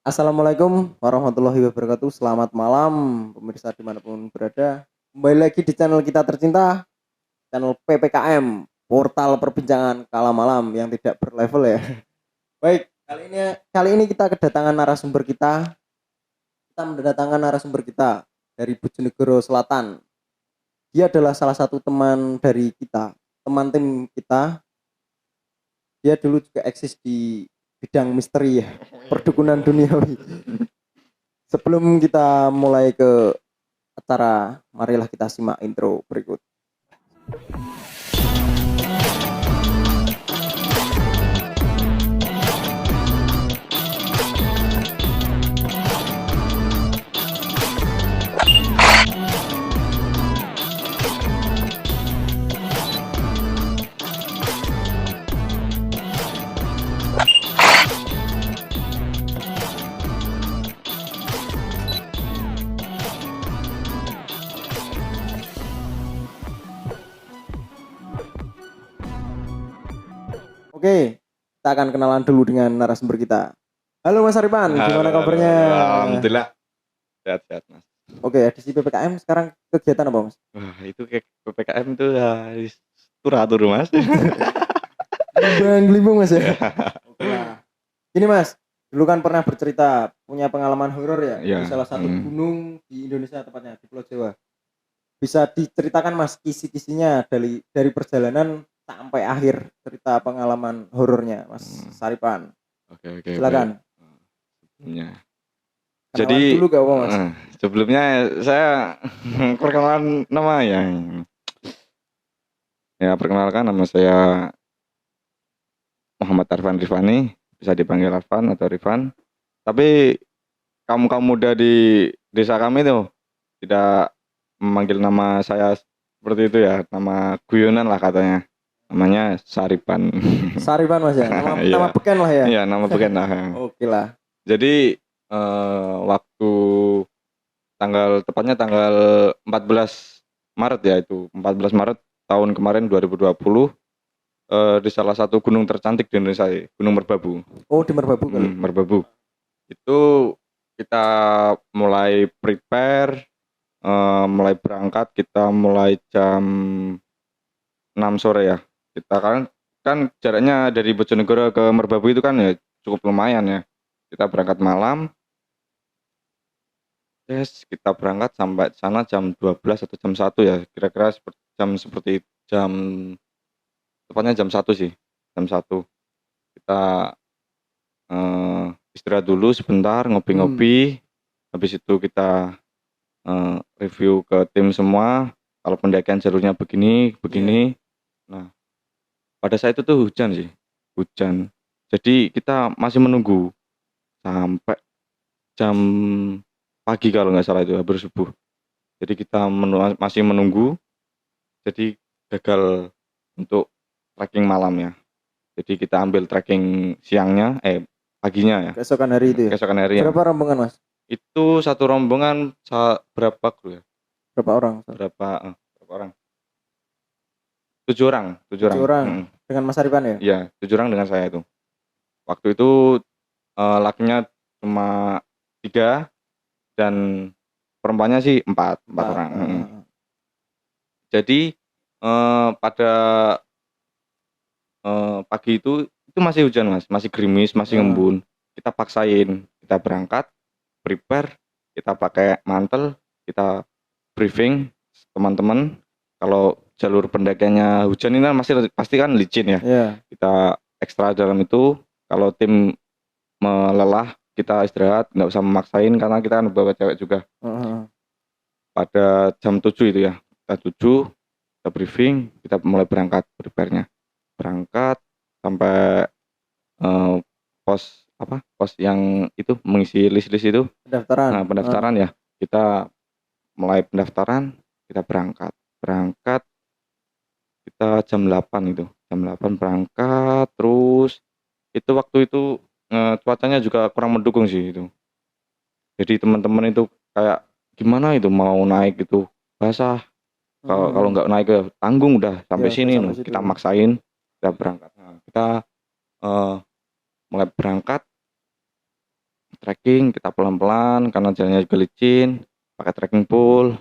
Assalamualaikum warahmatullahi wabarakatuh. Selamat malam pemirsa dimanapun berada. Kembali lagi di channel kita tercinta, channel PPKM, portal perbincangan kala malam yang tidak berlevel ya. Baik, kali ini kita kedatangan narasumber kita. Kita mendatangkan narasumber kita dari Bojonegoro Selatan. Dia adalah salah satu teman dari kita, teman tim kita. Dia dulu juga eksis di bidang misteri ya, perdukunan duniawi. Sebelum kita mulai ke acara, marilah kita simak intro berikut. Oke, kita akan kenalan dulu dengan narasumber kita. Halo Mas Aripan, gimana kabarnya? Alhamdulillah sehat-sehat Mas. Oke, edisi PPKM sekarang kegiatan apa Mas? Wah itu kayak PPKM tuh ya turatur Mas. Gelimbang Mas ya. Oke lah. Ini Mas, dulu kan pernah bercerita punya pengalaman horor ya Iya. di salah satu gunung di Indonesia, tepatnya di Pulau Jawa. Bisa diceritakan Mas kisi-kisinya dari perjalanan sampai akhir cerita pengalaman horornya Mas Saripan. Oke. Silakan. Ya. Kenalan Jadi dulu gak apa Mas? sebelumnya saya perkenalan nama ya. Ya perkenalkan nama saya Muhammad Arfan Rifani, bisa dipanggil Arfan atau Rifan. Tapi kaum muda di desa kami tuh tidak memanggil nama saya seperti itu ya, nama guyonan lah katanya. Namanya Saripan. Saripan Mas ya, nama Iya. beken lah ya. Iya, nama beken lah. Oke lah. Jadi waktu tepatnya tanggal 14 Maret ya, itu 14 Maret tahun kemarin 2020 di salah satu gunung tercantik di Indonesia, Gunung Merbabu. Oh, di Merbabu kali. Merbabu. Itu kita mulai prepare, mulai berangkat, kita mulai jam 6 sore ya. Kita kan jaraknya dari Bojonegoro ke Merbabu itu kan ya cukup lumayan ya. Kita berangkat malam. Kita berangkat sampai sana jam 12 atau jam 1 ya. Kira-kira seperti tepatnya jam 1 sih. Jam 1. Kita istirahat dulu sebentar, ngopi-ngopi. Habis itu kita review ke tim semua. Kalau pendakian jalurnya begini. Nah, pada saat itu tuh hujan sih. Hujan. Jadi kita masih menunggu sampai jam pagi kalau nggak salah itu, hampir subuh. Jadi kita masih menunggu. Jadi gagal untuk trekking malamnya. Jadi kita ambil trekking paginya ya. Keesokan hari itu ya. Keesokan hari ya. Berapa rombongan Mas? Itu satu rombongan berapa kru ya? Berapa orang? Berapa orang? 7 orang. Dengan Mas Aripan ya? Iya, 7 orang dengan saya itu. Waktu itu lakinya cuma 3 dan perempuannya sih 4 orang. Jadi pada pagi itu masih hujan Mas, masih gerimis, masih ngembun. Kita paksain, kita berangkat, prepare, kita pakai mantel, kita briefing teman-teman. Kalau jalur pendakiannya hujan ini kan pasti kan licin ya. Kita ekstra dalam itu. Kalau tim melelah, kita istirahat, nggak usah memaksain karena kita kan bawa cewek juga. Pada jam 7 itu ya, kita briefing, kita mulai berangkat prepare-nya. Berangkat sampai pos yang itu mengisi list itu. Pendaftaran. Nah, pendaftaran ya. Kita mulai pendaftaran, kita berangkat. Kita jam 8 itu. Jam 8 berangkat, terus itu waktu itu cuacanya juga kurang mendukung sih itu. Jadi teman-teman itu kayak gimana itu mau naik itu basah. Kalau nggak naik ya tanggung udah sampai sini. Kita maksain, kita berangkat. Nah, kita mulai berangkat. trekking, kita pelan-pelan karena jalannya juga licin, pakai trekking pole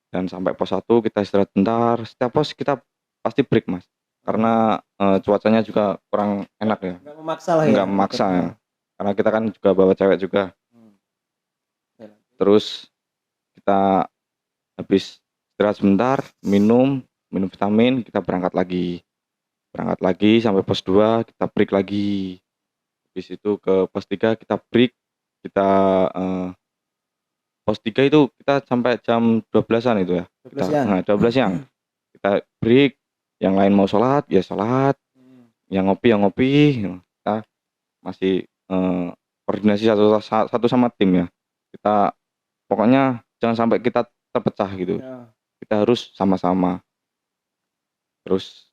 dan sampai pos 1 kita istirahat bentar. Setiap pos kita pasti break, Mas. Karena cuacanya juga kurang enak ya. Nggak memaksa lah ya. Enggak memaksa ya. Karena kita kan juga bawa cewek juga. Terus kita habis istirahat sebentar, minum vitamin, kita berangkat lagi. Berangkat lagi sampai pos 2, kita break lagi. Habis itu ke pos 3 kita break. Kita pos 3 itu kita sampai jam 12-an itu ya. 12 siang. 12 siang. Kita break, yang lain mau sholat, ya sholat. Yang ngopi, ya ngopi. Kita masih koordinasi satu sama tim ya. Kita pokoknya jangan sampai kita terpecah gitu. Ya. Kita harus sama-sama. Terus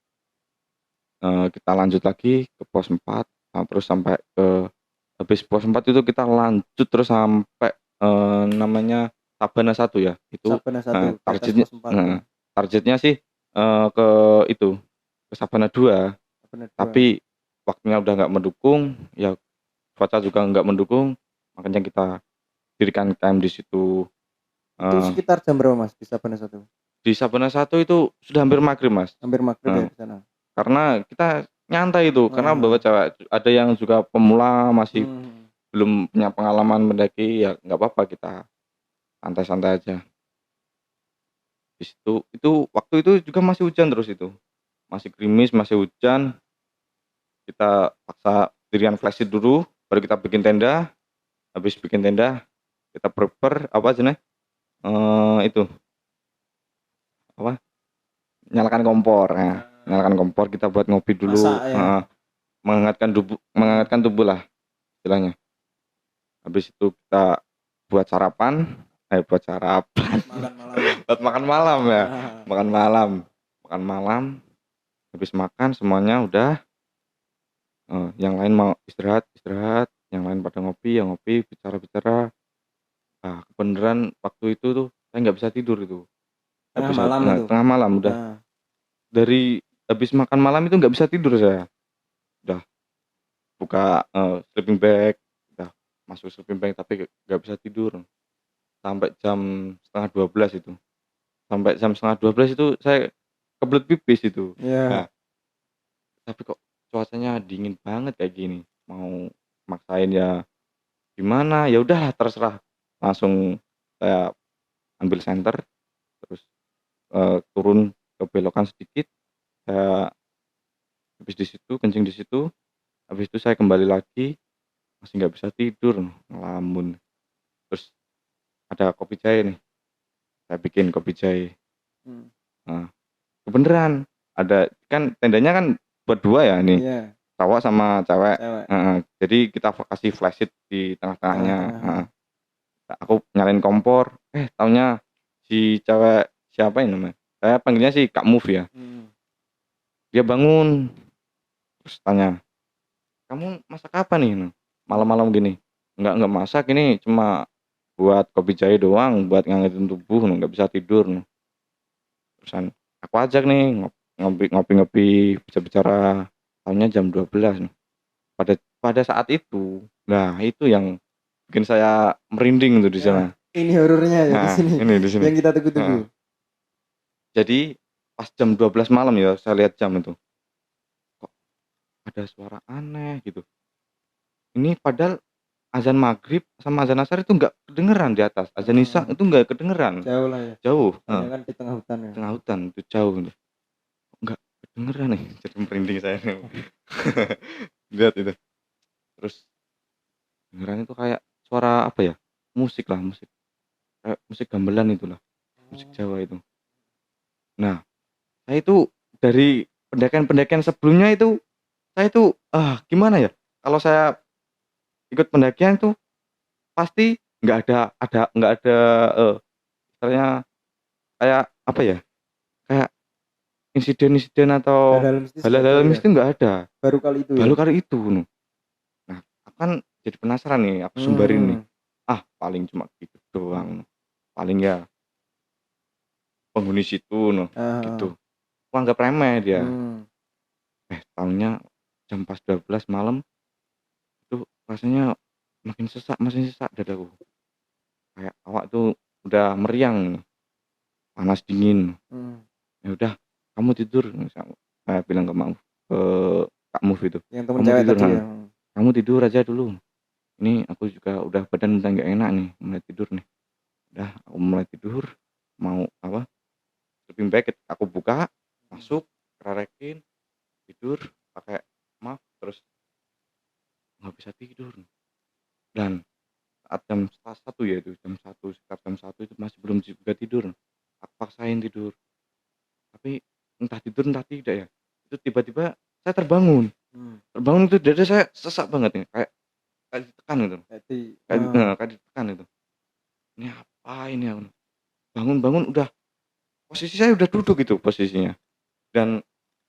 kita lanjut lagi ke pos 4, terus sampai ke habis pos 4 itu kita lanjut terus sampai namanya Sabana 1 ya. Itu Sabana 1. targetnya targetnya sih ke itu ke Sabana 2. Tapi waktunya udah nggak mendukung, ya cuaca juga nggak mendukung, makanya kita dirikan camp di situ. Itu sekitar jam berapa, Mas, di Sabana 1? Di Sabana 1 itu sudah hampir maghrib, Mas. Hampir maghrib ya di sana. Karena kita nyantai itu, karena bawa cewek. Ada yang juga pemula masih belum punya pengalaman mendaki, ya nggak apa-apa, kita santai-santai aja. Di situ itu waktu itu juga masih hujan terus itu. Masih gerimis, masih hujan. Kita paksa dirian flashlight dulu, baru kita bikin tenda. Habis bikin tenda, kita prepare apa aja nih? Itu apa? Nyalakan kompor. Nah, nyalakan kompor, kita buat ngopi dulu. Masak, ya. Menghangatkan tubuh lah istilahnya. Habis itu kita buat sarapan, buat makan malam ya. Makan malam. Habis makan semuanya udah. Yang lain mau istirahat, yang lain pada ngopi, ya ngopi, bicara. Nah, kebenaran waktu itu tuh saya nggak bisa tidur itu. Tengah malam udah. Dari habis makan malam itu nggak bisa tidur saya. Udah buka sleeping bag, udah masuk sleeping bag tapi nggak bisa tidur. Sampai jam 11:30 itu. Sampai jam 11:30 itu saya kebelet pipis itu. Nah, tapi kok cuacanya dingin banget kayak gini. Mau maksain ya gimana? Ya udahlah terserah. Langsung saya ambil senter, terus turun ke belokan sedikit. Saya habis di situ, kencing di situ. Habis itu saya kembali lagi, masih nggak bisa tidur, ngelamun. Terus ada kopi jahe nih, saya bikin kopi jahe. Nah, kebeneran ada kan tendanya kan buat 2 ya nih, cowok sama cewek. Jadi kita kasih flashlight di tengah-tengahnya. Aku nyalain kompor, taunya si cewek siapa ini namanya? Saya panggilnya sih Kak Move ya. Dia bangun, terus tanya, kamu masak apa nih malam-malam gini? Enggak masak, ini cuma buat kopi jahe doang, buat ngangetin tubuh, nggak bisa tidur. Terusan aku ajak nih ngopi-ngopi, bicara, taunya jam 12. Pada saat itu, nah itu yang bikin saya merinding tuh di sana. Ini horornya ya, di sini. Ini di sini. Yang kita tunggu-tunggu. Jadi pas jam 12 malam ya, saya lihat jam itu. Kok ada suara aneh gitu. Ini padahal azan maghrib sama azan asar itu nggak kedengeran di atas. Azan isya itu nggak kedengeran. Jauh lah ya. Jauh. Kan di tengah hutan ya. Tengah hutan itu jauh. Nggak kedengeran nih. Jadi merinding saya nih. Lihat itu. Terus kedengeran itu kayak suara apa ya? Musik. Kayak musik gamelan itulah. Musik Jawa itu. Nah, saya itu dari pendakian sebelumnya itu saya itu gimana ya? Kalau saya ikut pendakian itu pasti nggak ada istilahnya kayak apa ya? Kayak insiden atau hal-hal mistis nggak ada. Baru kali itu. Nah, aku kan jadi penasaran nih, aku sumberin nih. Paling cuma gitu doang. Paling ya penghuni situ gitu. Aku anggap remeh dia. Taunya jam pas 12 malam itu rasanya makin sesak dadaku. Kayak awak tuh udah meriang, panas dingin. Hmm. Ya udah, kamu tidur, misal saya bilang ke Kak Move itu, Yang temen "Kamu cewek tidur, tadi ya. kamu tidur aja dulu. Ini aku juga udah badan udah nggak enak nih, mulai tidur nih." Udah, aku mulai tidur, mau apa, sleeping bag aku buka, masuk, kererekin, tidur, pakai maaf, terus nggak bisa tidur. Dan saat jam 1 ya itu, sekitar jam 1 itu masih belum juga tidur. Aku paksain tidur, tapi entah tidur entah tidak ya, itu tiba-tiba saya terbangun. Hmm. Terbangun itu dada saya sesak banget nih, kayak kayak ditekan gitu, Jadi kayak ditekan itu. Ini apa ini aku? Bangun-bangun udah posisi saya udah duduk itu posisinya. Dan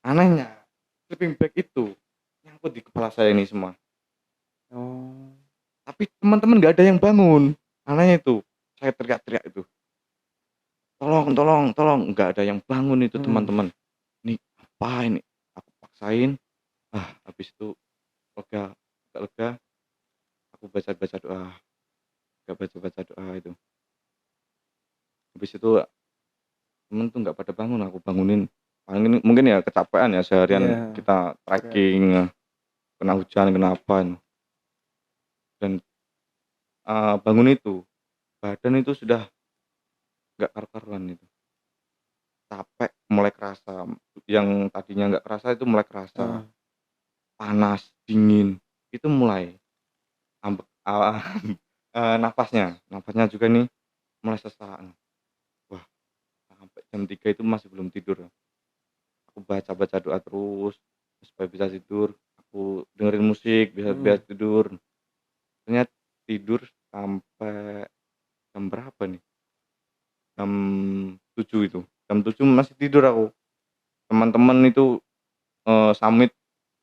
anehnya sleeping bag itu nyangkut di kepala saya ini semua. oh. Tapi teman-teman nggak ada yang bangun. Anehnya itu, saya teriak-teriak itu, "Tolong tolong tolong!" Nggak ada yang bangun itu Hmm. teman-teman. Ini apa ini? Aku paksain, habis itu lega, agak lega, aku baca-baca doa, agak baca-baca doa itu. Habis itu temen tuh nggak pada bangun, aku bangunin. Paling ini mungkin ya kecapean ya seharian Iya. kita Berat. trekking, kena hujan, kena apa, dan, bangun itu, badan itu sudah nggak karu-karuan itu, capek mulai kerasa, yang tadinya nggak kerasa itu mulai kerasa, Heeh. panas, dingin, itu mulai ambek napasnya juga nih mulai sesak. Wah, sampai jam 3 itu masih belum tidur. Aku baca-baca doa terus supaya bisa tidur, aku dengerin musik biar Hmm. biar tidur. Ternyata tidur sampai jam berapa nih, jam 7 itu, jam 7 masih tidur aku. Teman-teman itu, summit,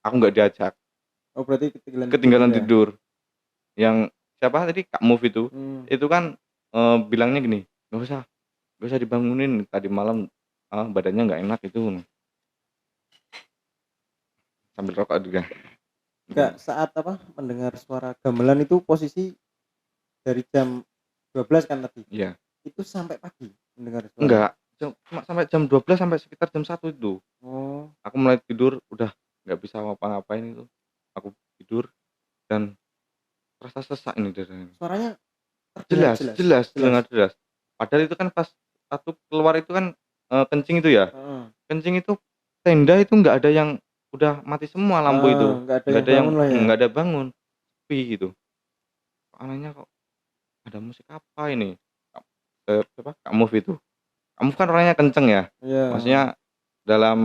aku nggak diajak, Oh berarti ketinggalan tidur ketinggalan gitu ya. tidur. Yang siapa tadi, Kak Move Hmm. itu kan, bilangnya gini, "Nggak usah dibangunin, tadi malam, badannya nggak enak itu," sambil rokok juga. Enggak, saat apa mendengar suara gamelan itu posisi dari jam 12 kan tadi. Iya, Itu sampai pagi mendengar suara itu. enggak, cuma sampai jam 12 sampai sekitar jam 1 itu. Oh. Aku mulai tidur, udah nggak bisa ngapa-ngapain itu, aku tidur dan terasa sesak ini dadanya. Suaranya terdengar Jelas jelas. jelas, Jelas. terdengar jelas. Padahal itu kan pas aku keluar itu kan, kencing itu ya, Heeh. kencing itu tenda itu nggak ada yang udah mati semua lampu itu, Nggak ada nggak yang ada yang bangun lah ya. nggak ada bangun, sepi gitu. Anehnya kok ada musik apa ini, Kak siapa, Kak Move itu. Kak Move kan orangnya kenceng ya, Iya. maksudnya dalam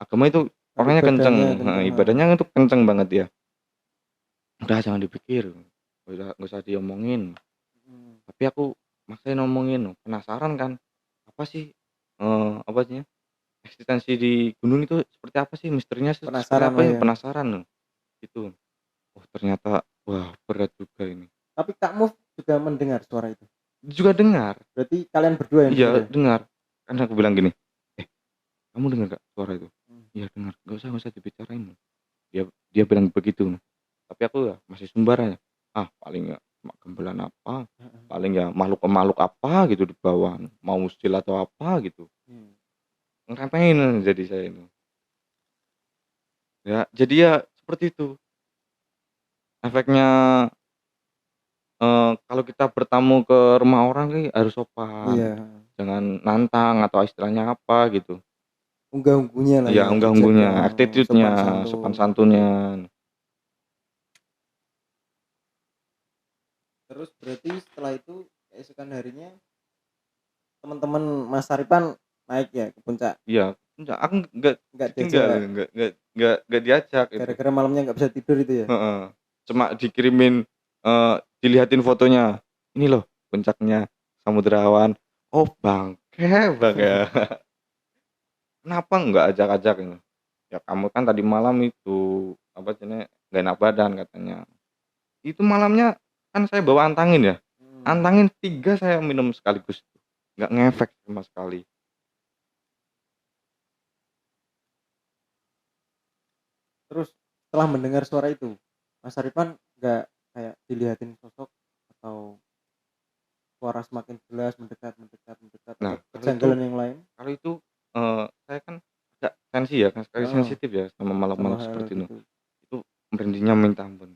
agama itu orangnya kenceng, Ibadahnya kenceng. Heeh. ibadahnya itu kenceng banget dia. Udah jangan dipikir, nggak usah diomongin. Hmm. Tapi aku maksain ngomongin, penasaran kan, apa sih, apa sih, eksistensi di gunung itu seperti apa sih, misterinya seperti Penasaran apa lah ya, ya. penasaran loh, gitu. Oh ternyata, wah berat juga ini. Tapi Kak Move juga mendengar suara itu. Juga dengar, Berarti kalian berdua yang iya denger ya? dengar, kan aku bilang gini, "Eh kamu dengar nggak suara itu?" Hmm. "Iya dengar." Nggak usah dibicarain." Dia dia bilang begitu. Tapi aku ya masih sumbar aja, paling ya cuma gembelan apa, Heeh. paling ya makhluk-makhluk apa gitu di bawah, mau usil atau apa gitu. Hmm. Ngeremehin jadi saya ini. Ya, jadi ya seperti itu efeknya, kalau kita bertamu ke rumah orang nih harus sopan, Iya. jangan nantang atau istilahnya apa gitu. Unggah-ungguhnya lah Iya, ya unggah-ungguhnya, dijaga. attitude-nya, Sopan sopan santun. santunnya. Terus berarti setelah itu keesokan harinya teman-teman Mas Saripan naik ya ke puncak. Iya, enggak, aku nggak Nggak ditinggal, diajak nggak diajak itu. gara-gara malamnya nggak bisa tidur itu ya. Heeh, cuma dikirimin, dilihatin fotonya, "Ini loh puncaknya Samudra Awan." Oh bangke bangke. Kenapa nggak ajak-ajak ini? "Ya kamu kan tadi malam itu, apa namanya, nggak enak badan," katanya. Itu malamnya kan saya bawa antangin ya, Hmm. antangin 3 saya minum sekaligus, nggak ngefek sama sekali. Terus setelah mendengar suara itu Mas Saripan nggak kayak dilihatin sosok atau suara semakin jelas mendekat Nah, atau kejanggalan yang lain kalau itu saya kan agak sensi ya, kan sekali Heeh. sensitif ya sama sama makhluk-makhluk hal seperti itu. gitu. Itu merindingnya minta ampun.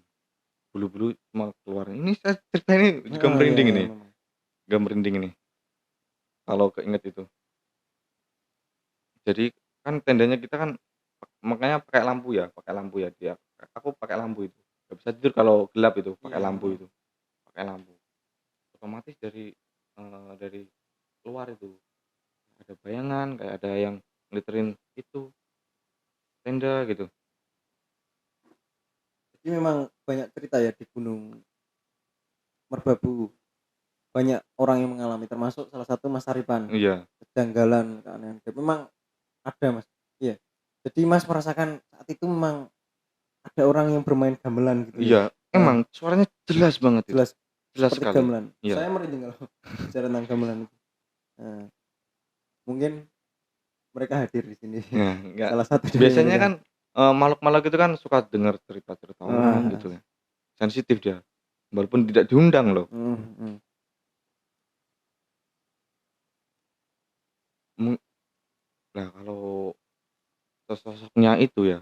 Bulu-bulu semua keluar. Ini saya cerita ini juga Heeh, iya, merinding iya, ini, memang. juga merinding ini kalau keinget itu. Jadi kan tendanya kita kan makanya pakai lampu ya dia. Aku pakai lampu itu. Gak bisa tidur kalau gelap itu, pakai Iya, lampu heeh. itu, pakai lampu. Otomatis dari luar itu ada bayangan kayak ada yang ngeliterin itu tenda gitu. Jadi memang banyak cerita ya di Gunung Merbabu. Banyak orang yang mengalami termasuk salah satu Mas Aripan. Iya, Kejanggalan, keanehan. Dan memang ada, Mas. Iya. Jadi Mas merasakan saat itu memang ada orang yang bermain gamelan gitu ya. iya, Nah, emang suaranya jelas banget itu, jelas jelas seperti sekali. gamelan. Iya. Saya merinding kalau bicara tentang gamelan itu. Nah, mungkin mereka hadir di sini. Nah, enggak. Salah satu dari Biasanya mereka. kan makhluk-makhluk itu kan suka dengar cerita-cerita orang Ah, gitu ya. Sensitif dia. Walaupun tidak diundang loh. mm, mm. Mu- Nah, kalau sosoknya itu ya,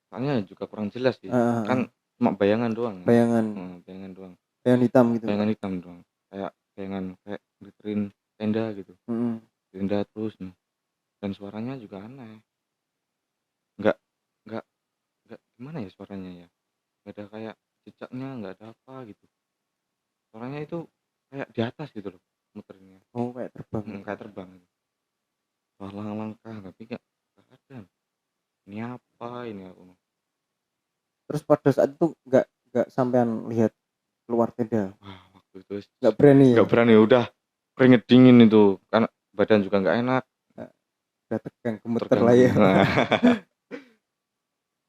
soalnya juga kurang jelas sih. Ah, Kan cuma bayangan doang kan. bayangan, Bayangan doang. bayangan hitam gitu. Bayangan hitam doang. Kayak bayangan kayak gliterin tenda gitu. Mm. Tenda terus nih. Dan suaranya juga aneh. Enggak enggak enggak gimana ya suaranya ya. Enggak ada kayak jejaknya, enggak ada apa gitu. Suaranya itu kayak di atas gitu loh muterinnya. Oh, kayak terbang. Kayak terbang gitu. Langkah tapi enggak ada. Ini apa ini aku? Terus pada saat itu nggak sampean lihat keluar tenda, Wah, waktu itu nggak berani ya, nggak berani udah keringet dingin itu karena badan juga nggak enak udah tegang gemeter lah terganggu. ya. Nah,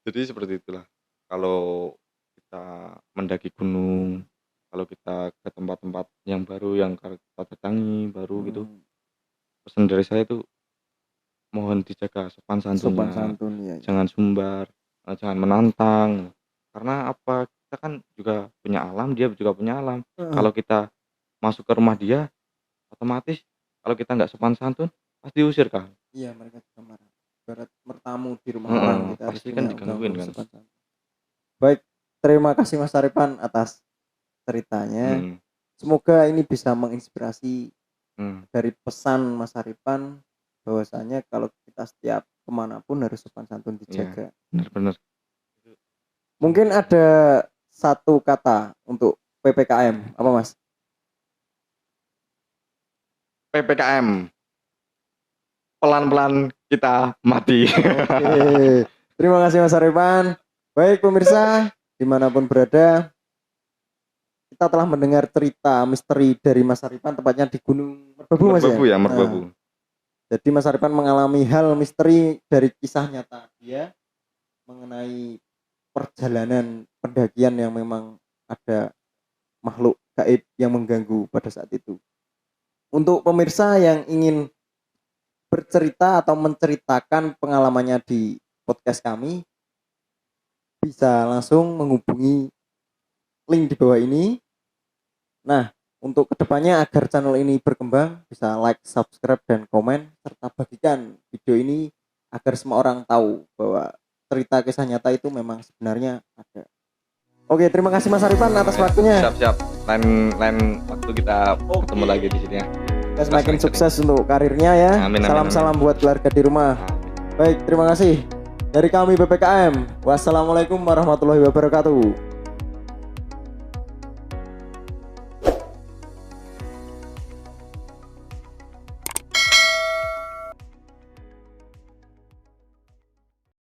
jadi seperti itulah kalau kita mendaki gunung, kalau kita ke tempat-tempat yang baru yang kita datangi baru gitu, pesan dari saya itu mohon dijaga sopan Sopan santunnya, santun ya. jangan sumbar, jangan menantang, karena apa, kita kan juga punya alam, dia juga punya alam. Kalau kita masuk ke rumah dia, otomatis kalau kita nggak sopan santun pasti diusir kan. Iya, mereka juga marah. Barat bertamu di rumah orang kita harus Pasti kan punya digangguin undang-undang kan. sopan santun. Baik, terima kasih Mas Aripan atas ceritanya. Hmm, Semoga ini bisa menginspirasi hmm, dari pesan Mas Aripan bahwasanya kalau kita setiap kemanapun harus sopan santun dijaga. benar-benar. Mungkin ada satu kata untuk PPKM, apa Mas? PPKM, pelan-pelan kita mati. Oke. Terima kasih Mas Aripan. Baik pemirsa, dimanapun berada, kita telah mendengar cerita misteri dari Mas Aripan, tepatnya di Gunung Merbabu, Mas ya? Merbabu ya, Merbabu. Nah, jadi Mas Aripan mengalami hal misteri dari kisah nyata dia mengenai perjalanan pendakian yang memang ada makhluk gaib yang mengganggu pada saat itu. Untuk pemirsa yang ingin bercerita atau menceritakan pengalamannya di podcast kami, bisa langsung menghubungi link di bawah ini. Nah, untuk kedepannya agar channel ini berkembang, bisa like, subscribe, dan komen, serta bagikan video ini agar semua orang tahu bahwa cerita kisah nyata itu memang sebenarnya ada. Oke, terima kasih Mas Aripan atas waktunya. Siap. Lain waktu kita ketemu lagi di sini ya. Kita semakin sukses untuk karirnya ya. Amin. Salam-salam buat keluarga di rumah. Amin. Baik, terima kasih. Dari kami PPKM. Wassalamualaikum warahmatullahi wabarakatuh.